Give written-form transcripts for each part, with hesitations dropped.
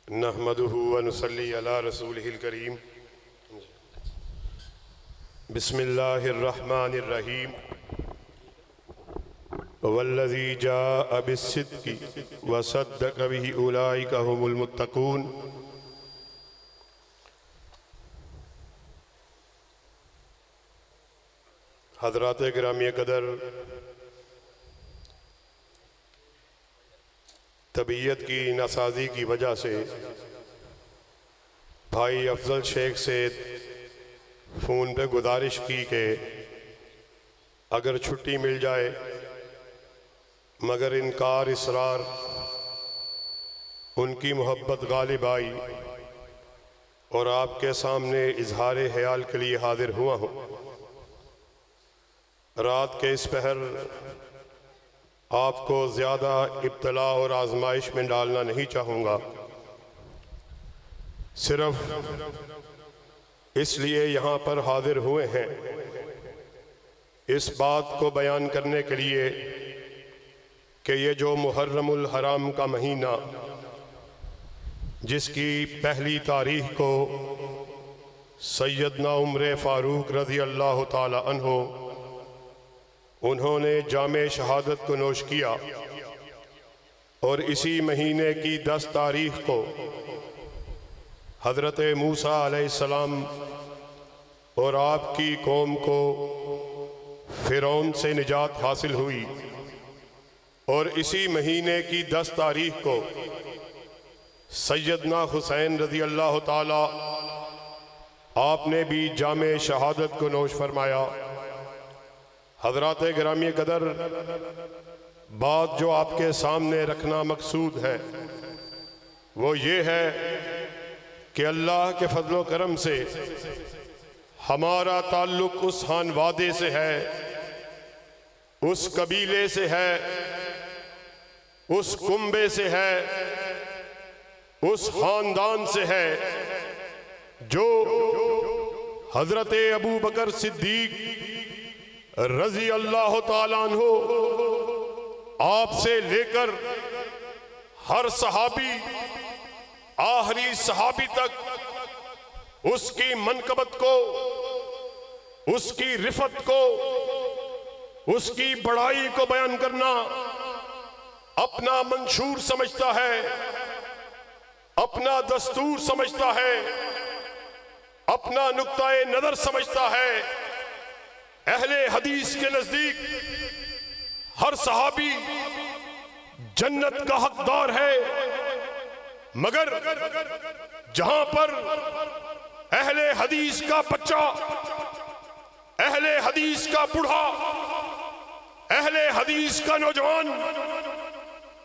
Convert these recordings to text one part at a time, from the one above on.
नहमदुहु व नुसल्ली अला रसूलिहिल करीम। बिस्मिल्लाहिर्रहमानिर्रहीम। वल्लज़ी जाअ बिस्सिद्क़ि व सद्दक़ बिही उलाइका हुमुल मुत्तक़ून। हज़रात गिरामी क़दर, तबीयत की नासाजी की वजह से भाई अफजल शेख से फ़ोन पे गुजारिश की कि अगर छुट्टी मिल जाए, मगर इनकार इसरार उनकी मोहब्बत गालिब आई और आपके सामने इजहार ख्याल के लिए हाजिर हुआ हूँ। रात के इस पहर आपको ज़्यादा इब्तला और आजमाइश में डालना नहीं चाहूँगा। सिर्फ इसलिए यहाँ पर हाजिर हुए हैं इस बात को बयान करने के लिए कि ये जो मुहर्रमुल हराम का महीना, जिसकी पहली तारीख को सैयदना उमर फ़ारूक रज़ी अल्लाह ताला अन्हो उन्होंने जामे शहादत को नोश किया और इसी महीने की 10 तारीख को हज़रत मूसा अलैहिस्सलाम और आपकी कौम को फ़िरौन से निजात हासिल हुई और इसी महीने की 10 तारीख को सैयदना हुसैन रज़ी अल्लाह ताला आपने भी जामे शहादत को नोश फरमाया। हज़रात गिरामी कदर, बात जो आपके सामने रखना मकसूद है वो ये है कि अल्लाह के फजलो करम से हमारा ताल्लुक़ उस खान वादे से है, उस कबीले से है, उस कुंबे से है, उस खानदान से है जो हज़रत अबू बकर सिद्दीक रज़ी अल्लाह ताला अन्हु आपसे लेकर हर सहाबी आखिरी सहाबी तक उसकी मनकबत को, उसकी रिफत को, उसकी बड़ाई को बयान करना अपना मंशूर समझता है, अपना दस्तूर समझता है, अपना नुक्ताए नजर समझता है। अहले हदीस के नजदीक हर सहाबी जन्नत का हकदार है, मगर जहां पर अहले हदीस का बच्चा, अहले हदीस का बूढ़ा, अहले हदीस का नौजवान,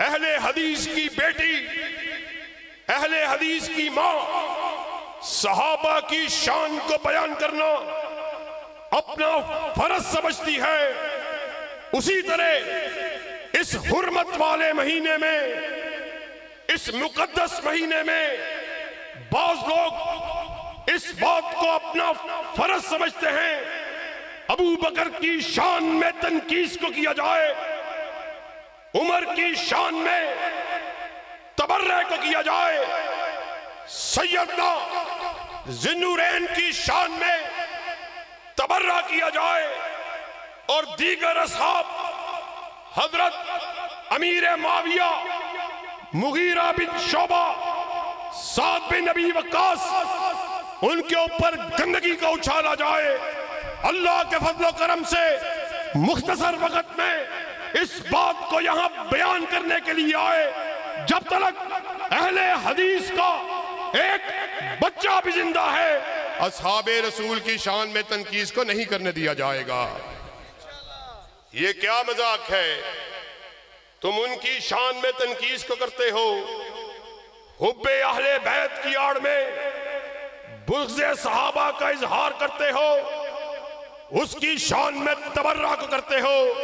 अहले हदीस की बेटी, अहले हदीस की मां सहाबा की शान को बयान करना अपना फर्ज समझती है, उसी तरह इस हुर्मत वाले महीने में, इस मुकद्दस महीने में बाज़ लोग इस बात को अपना फर्ज समझते हैं अबू बकर की शान में तनकीस को किया जाए, उमर की शान में तबर्रे को किया जाए, सैयदना ज़िन्नुरैन की शान में तबर्रा किया जाए और दीगर असहाब हजरत अमीर माविया, मुगीरा बिन शोबा, साद बिन नबी वक्कास, उनके ऊपर गंदगी का उछाला जाए। अल्लाह के फजलो करम से मुख्तसर वक्त में इस बात को यहाँ बयान करने के लिए आए, जब तक अहले हदीस का एक बच्चा भी जिंदा है असहाबे रसूल की शान में तनकीस को नहीं करने दिया जाएगा। ये क्या मजाक है? तुम उनकी शान में तनकीस को करते हो, हुब्बे अहले बैत की आड़ में बुग़्ज़े सहाबा का इजहार करते हो, उसकी शान में तबर्रा को करते हो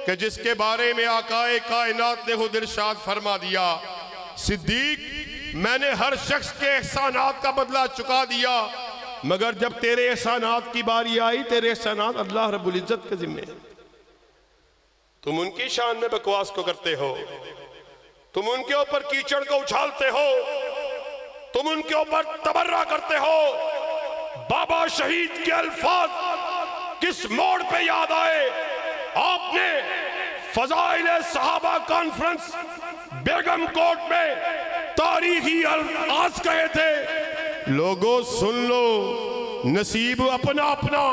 कि जिसके बारे में आकाए कायनात ने खुद इरशाद फरमा दिया, सिद्दीक मैंने हर शख्स के एहसानात का बदला चुका दिया, मगर जब तेरे एहसानात की बारी आई, तेरे एहसानात अल्लाह रब्बुल इज्जत के जिम्मे। तुम उनकी शान में बकवास को करते हो, तुम उनके ऊपर कीचड़ को उछालते हो, तुम उनके ऊपर तबर्रा करते हो। बाबा शहीद के अल्फाज किस मोड़ पे याद आए? आपने फजाइल सहाबा कॉन्फ्रेंस बेगम कोट में तारीखी अल्फाज कहे थे। लोगों सुन लो, नसीब अपना अपना।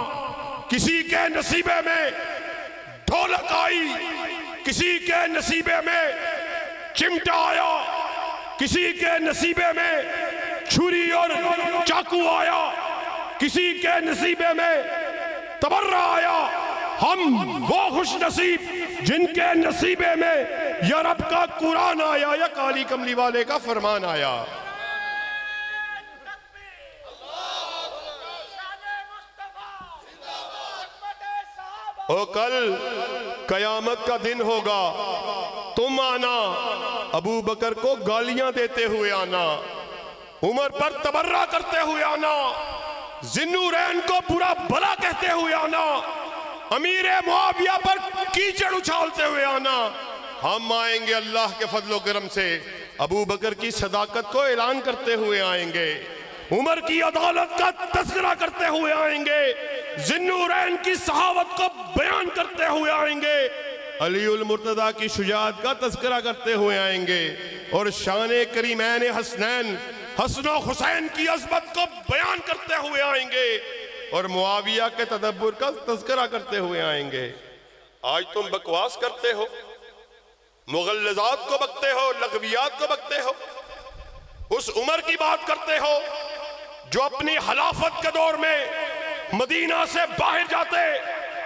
किसी के नसीबे में ढोलक आई, किसी के नसीबे में चिमटा आया, किसी के नसीबे में छुरी और चाकू आया, किसी के नसीबे में तबर्रा आया। हम वो खुश नसीब जिनके नसीबे में या रब का कुरान आया या काली कमली वाले का फरमान आया। ओ कल कयामत का दिन होगा, तुम आना, अबू बकर को गालियां देते हुए आना, उमर पर तबर्रा करते हुए आना, जिन्नुरैन को बुरा भला कहते हुए आना, अमीर मुआविया पर कीचड़ उछालते हुए आना। हम आएंगे अल्लाह के फजलो करम से, अबू बकर की सदाकत को ऐलान करते हुए आएंगे, उमर की अदालत का तज़किरा करते हुए आएंगे, जिन्नुरैन की सहावत को बयान करते हुए आएंगे, अली उल मुर्तदा की शुजाअत का तज़किरा करते हुए आएंगे, और शान करीमैन हसनैन हसन हुसैन की अज़मत को बयान करते हुए आएंगे, और मुआविया के तदब्बुर का तज़किरा करते हुए आएंगे। आज तुम बकवास करते हो, मुगल्लज़ात को बकते हो, लगवियात को बकते हो, उस उमर की बात करते हो जो अपनी खिलाफत के दौर में मदीना से बाहर जाते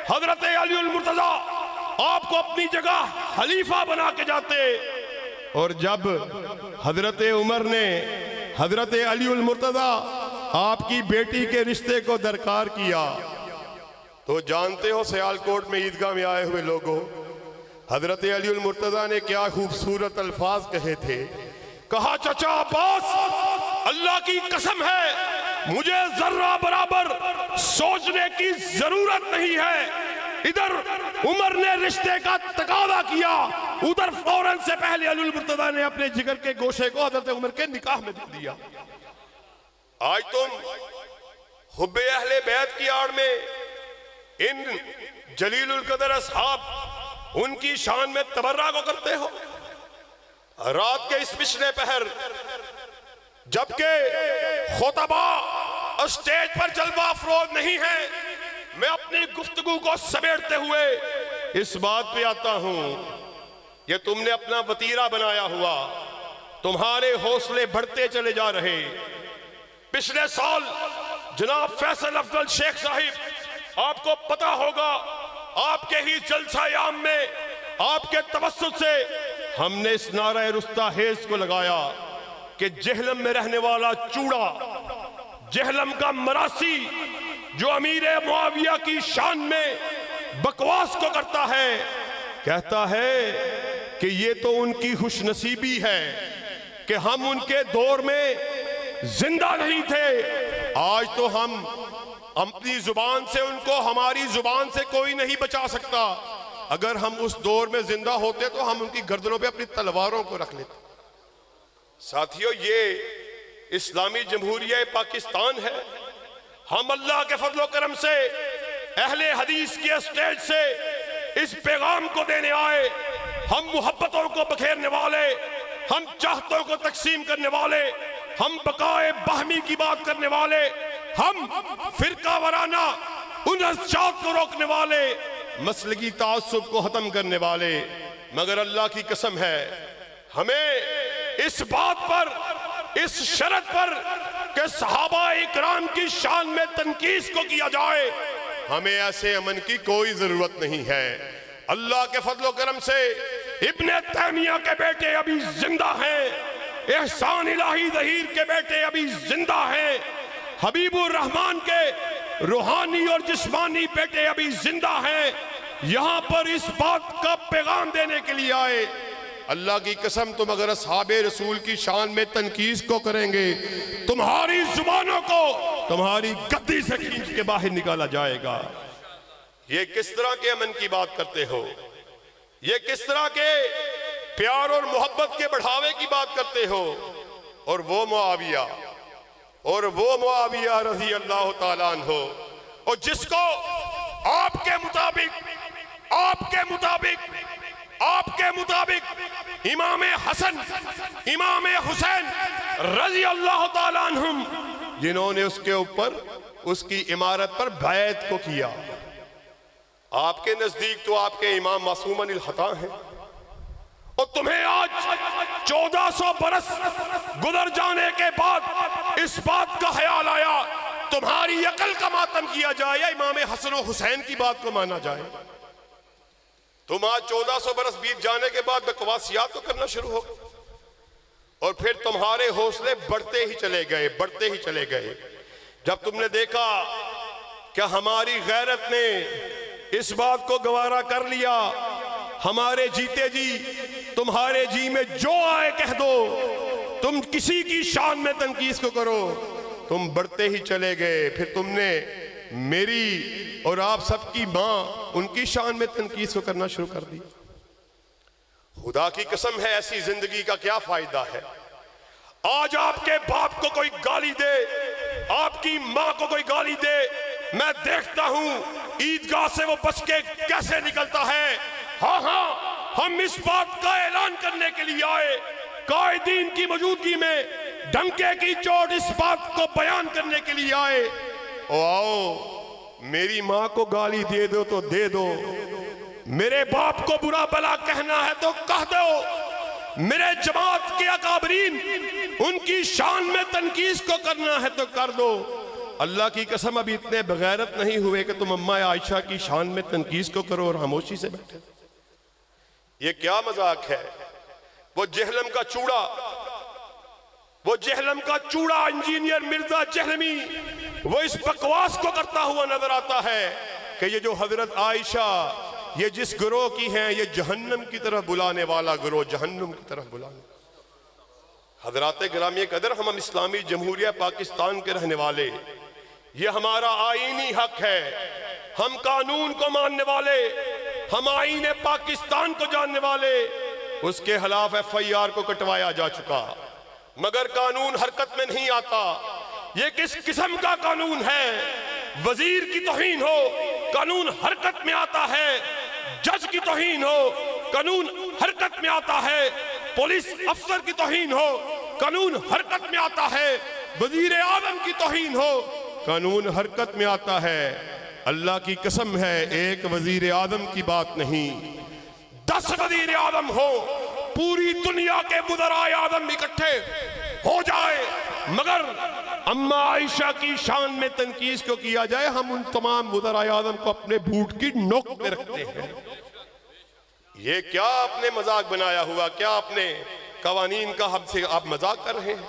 हजरत अली उल मुर्तज़ा आपको अपनी जगह खलीफा बना के जाते, और जब हजरत उमर ने हजरत अली उल मुर्तज़ा आपकी बेटी के रिश्ते को दरकार किया, तो जानते हो सियालकोट में ईदगाह में आए हुए लोगों, हजरत अली उल मुर्तज़ा ने क्या खूबसूरत अल्फाज कहे थे। कहा, चचा अब्बास, अल्लाह की कसम है मुझे जर्रा बराबर सोचने की जरूरत नहीं है। इधर उमर ने रिश्ते का तकादा किया, उधर फौरन से पहले अली उल मुर्तज़ा ने अपने जिगर के गोशे को हजरत उमर के निकाह में दे दिया। आज तुम हुब्बे अहले बैत की आड़ में इन जलीलुल कदर असहाब उनकी शान में तबर्रा को करते हो। रात के इस पिछले पहर जबकि खुतबा स्टेज पर जलवा अफरोज नहीं है, मैं अपनी गुफ्तगू को समेटते हुए इस बात पे आता हूं, ये तुमने अपना वतीरा बनाया हुआ, तुम्हारे हौसले बढ़ते चले जा रहे। पिछले साल जनाब फैसल अफजल शेख साहिब, आपको पता होगा, आपके ही जलसा-ए-आम में आपके तवस्सुत से हमने इस नारा रुस्ता हेज को लगाया कि जेहलम में रहने वाला चूड़ा, जेहलम का मरासी जो अमीर मुआविया की शान में बकवास को करता है, कहता है कि ये तो उनकी खुशनसीबी है कि हम उनके दौर में जिंदा नहीं थे। आज तो हम अपनी जुबान से उनको, हमारी जुबान से कोई नहीं बचा सकता। अगर हम उस दौर में जिंदा होते तो हम उनकी गर्दनों पे अपनी तलवारों को रख लेते। साथियों, ये इस्लामी जमहूरिया पाकिस्तान है। हम अल्लाह के फजलो करम से अहले हदीस के स्टेज से इस पैगाम को देने आए। हम मोहब्बतों को बखेरने वाले, हम चाहतों को तकसीम करने वाले, हम बकाए बाहमी की बात करने वाले, हम फिरका वराना उन्नत को रोकने वाले, मसलकी तासुब को खत्म करने वाले। मगर अल्लाह की कसम है, हमें इस बात पर, इस शर्त पर कि सहाबा इकराम की शान में तनकीस को किया जाए, हमें ऐसे अमन की कोई जरूरत नहीं है। अल्लाह के फजलो करम से इब्ने तैमिया के बेटे अभी जिंदा हैं, एहसान इलाही ज़हीर के बेटे अभी जिंदा हैं, हबीबुर रहमान के रूहानी और जिस्मानी बेटे अभी जिंदा हैं। यहां पर इस बात का पैगाम देने के लिए आए। अल्लाह की कसम, तुम अगर असहाबे रसूल की शान में तनकीस को करेंगे, तुम्हारी जुबानों को तुम्हारी गद्दी से खींच के बाहर निकाला जाएगा। ये किस तरह के अमन की बात करते हो? ये किस तरह के प्यार और मोहब्बत के बढ़ावे की बात करते हो? और वो मुआविया और वो मुआविया रज़ी अल्लाह ताला अन्हु और जिसको आपके मुताबिक इमाम हसन इमाम हुसैन रज़ी अल्लाह ताला अन्हुम जिन्होंने उसके ऊपर उसकी इमारत पर बैत को किया। आपके नजदीक तो आपके इमाम मासूमन अल खता हैं और तुम्हें आज 1400 बरस गुजर जाने के बाद इस बात का ख्याल आया तुम्हारी अकल का मातम किया जाए या इमाम हसन और हुसैन की बात को माना जाए। तुम आज 1400 बरस बीत जाने के बाद बकवासियात तो करना शुरू हो गए और फिर तुम्हारे हौसले बढ़ते ही चले गए। जब तुमने देखा कि हमारी गैरत ने इस बात को गवारा कर लिया, हमारे जीते जी तुम्हारे जी में जो आए कह दो, तुम किसी की शान में तनकीस को करो, तुम बढ़ते ही चले गए। फिर तुमने मेरी और आप सबकी मां उनकी शान में तनकीस को करना शुरू कर दी। खुदा की कसम है ऐसी जिंदगी का क्या फायदा है। आज आपके बाप को कोई गाली दे, आपकी मां को कोई गाली दे, मैं देखता हूं ईदगाह से वो बच के कैसे निकलता है। हाँ, हम इस बात का ऐलान करने के लिए आए, कायदीन की मौजूदगी में डंके की चोट इस बात को बयान करने के लिए आए। ओ आओ, मेरी मां को गाली दे दो तो दे दो, मेरे बाप को बुरा भला कहना है तो कह दो, मेरे जमात के अकाबरीन उनकी शान में तनकीस को करना है तो कर दो। अल्लाह की कसम अभी इतने बगैरत नहीं हुए कि तुम अम्मा आयशा की शान में तनकीस को करो और खामोशी से बैठे। ये क्या मजाक है। वो जहलम का चूड़ा इंजीनियर मिर्जा जहलमी वो इस बकवास को करता हुआ नजर आता है कि ये जो हजरत आयशा ये जिस गिरोह की हैं ये जहन्नम की तरफ बुलाने वाला गिरोह, जहन्नम की तरफ बुलाने। हजरात गिरामी कदर, हम इस्लामी जमहूरिया पाकिस्तान के रहने वाले, ये हमारा आईनी हक है, हम कानून को मानने वाले, हम आईन पाकिस्तान को जानने वाले। उसके खिलाफ FIR को कटवाया जा चुका मगर कानून हरकत में नहीं आता। ये किस किस्म का कानून है। वजीर की तौहीन हो कानून हरकत में आता है, जज की तौहीन हो कानून हरकत में आता है, पुलिस अफसर की तौहीन हो कानून हरकत में आता है, वजीर आजम की तौहीन हो कानून हरकत में आता है। अल्लाह की कसम है एक वजीर आजम की बात नहीं, 10 वजीर आजम हो, पूरी दुनिया के वज़राए आजम इकट्ठे हो जाए मगर अम्मा आयशा की शान में तनकीस को किया जाए, हम उन तमाम वज़राए आजम को अपने बूट की नोक में रखते हैं। ये क्या आपने मजाक बनाया हुआ, क्या आपने कवानीन का हमसे आप मजाक कर रहे हैं।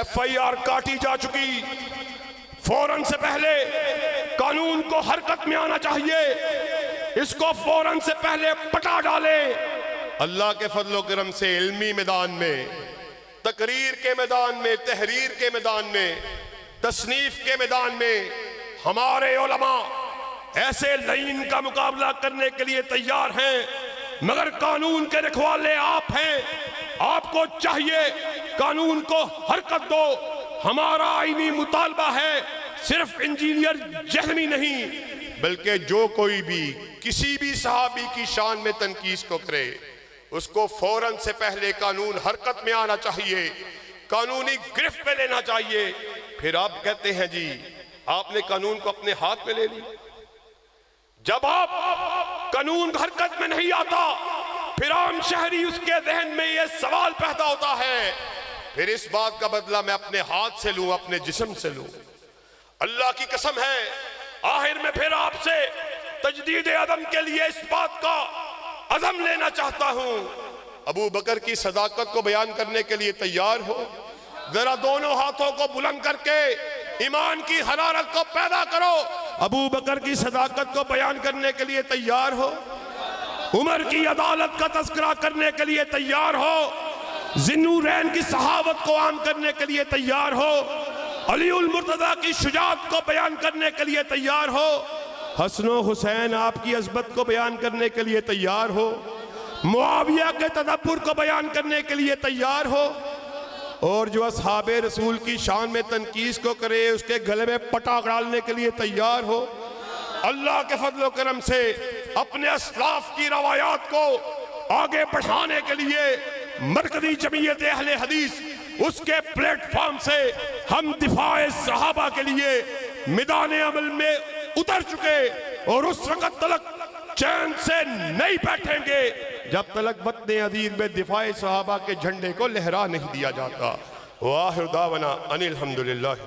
FIR काटी जा चुकी, फौरन से पहले कानून को हरकत में आना चाहिए, इसको फौरन से पहले पटा डाले। अल्लाह के फजलो करम से इल्मी मैदान में, तकरीर के मैदान में, तहरीर के मैदान में, तसनीफ के मैदान में हमारे उलमा ऐसे लाइन का मुकाबला करने के लिए तैयार हैं मगर कानून के रखवाले आप हैं। आपको चाहिए कानून को हरकत दो। हमारा आईनी मुतालबा है सिर्फ इंजीनियर जहलमी नहीं बल्कि जो कोई भी किसी भी सहाबी की शान में तनकीस को करे उसको फौरन से पहले कानून हरकत में आना चाहिए, कानूनी गिरफ्त में लेना चाहिए। फिर आप कहते हैं जी आपने कानून को अपने हाथ में ले लिया। जब आप कानून हरकत में नहीं आता फिर आम शहरी उसके जहन में यह सवाल पैदा होता है फिर इस बात का बदला मैं अपने हाथ से लूं, अपने जिस्म से लूं। अल्लाह की कसम है आखिर में फिर आपसे तजदीद अदम के लिए इस बात का अज़म लेना चाहता हूं। अबू बकर की सदाकत को बयान करने के लिए तैयार हो? जरा दोनों हाथों को बुलंद करके ईमान की हरारत को पैदा करो। अबू बकर की सदाकत को बयान करने के लिए तैयार हो? उमर की अदालत का तज़किरा करने के लिए तैयार हो? ज़िन्नूरैन की सहावत को आम करने के लिए तैयार हो? अली उल मुर्तज़ा की शुजाअत को बयान करने के लिए तैयार हो? हसन हुसैन आपकी अज़मत को बयान करने के लिए तैयार हो? मुआविया के तदब्बुर को बयान करने के लिए तैयार हो? और जो असहाबे रसूल की शान में तनकीस को करे, उसके गले में पटाख डालने के लिए तैयार हो। अल्लाह के फजल करम से अपने असलाफ की रवायात को आगे बढ़ाने के लिए मरकजी जमीयत अहले हदीस उसके प्लेटफॉर्म से हम दिफाए सहाबा के लिए मैदान अमल में उतर चुके, और उस वक्त तलक चैन से नहीं बैठेंगे जब तलक वतन अजीज में दिफाए सहाबा के झंडे को लहरा नहीं दिया जाता। वाहिर दावना अनिल हम्दुलिल्लाह।